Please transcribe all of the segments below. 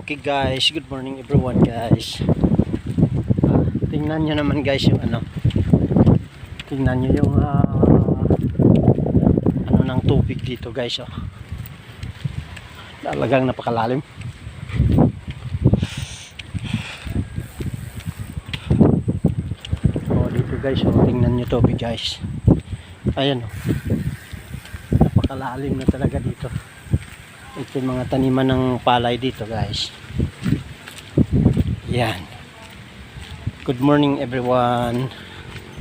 Okay guys, good morning everyone guys. Tingnan nyo naman guys yung ano. Tingnan nyo yung ano ng tubig dito guys. Oh. Talagang napakalalim. Oh, dito guys, oh, tingnan nyo tubig guys. Ayan oh. Napakalalim na talaga dito. Ito yung mga taniman ng palay dito guys. Yan. Good morning everyone.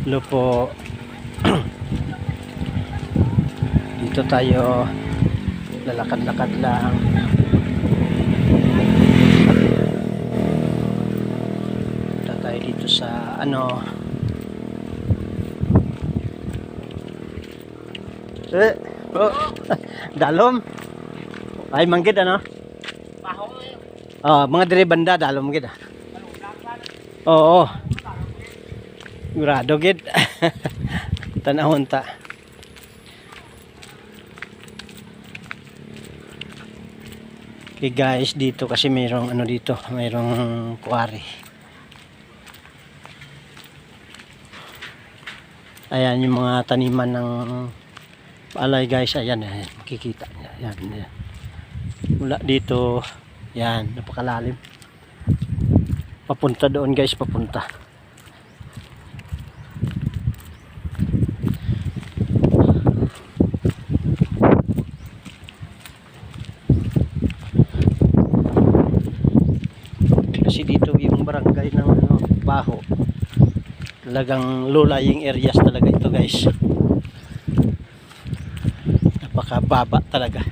Hello po. Dito tayo lalakad-lakad lang. Dito tayo dito sa ano. Oh, dalom. Ay manggid ano? Oh, mga dire banda dalom gid. Oo. Grado gid. Tanahon ta. Okay guys, dito kasi mayroong ano dito, mayroong quarry. Ayan yung mga taniman ng palay guys, ayan, ayan makikita niya. Ayan, ayan. Mula dito, yan, napakalalim. Papunta doon guys, papunta. Kasi dito yung barangay ng ano, Baho. Talagang low-lying areas talaga ito guys. Napakababa talaga.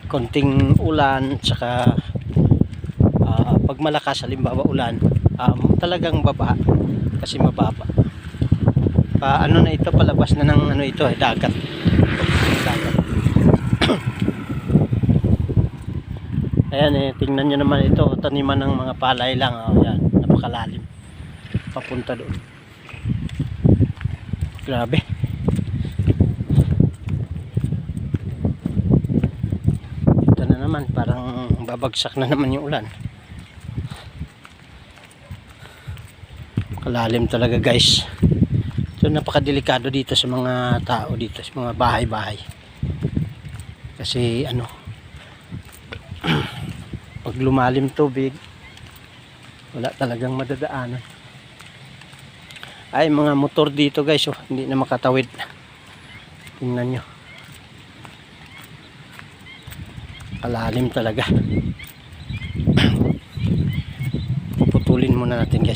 Konting ulan tsaka pag malakas halimbawa ulan talagang baba kasi mababa ano na ito, palabas na ng ano ito dagat. Ayan tingnan nyo naman ito, taniman ng mga palay lang ayan, napakalalim papunta doon, grabe. Naman parang babagsak na naman yung ulan. Kalalim talaga guys. So napakadelikado dito sa mga tao dito, sa mga bahay-bahay. Kasi ano pag lumalim tubig wala talagang madadaanan. Ay mga motor dito guys, oh, hindi na makatawid. Tingnan nyo. Kalalim talaga. Puputulin muna natin guys.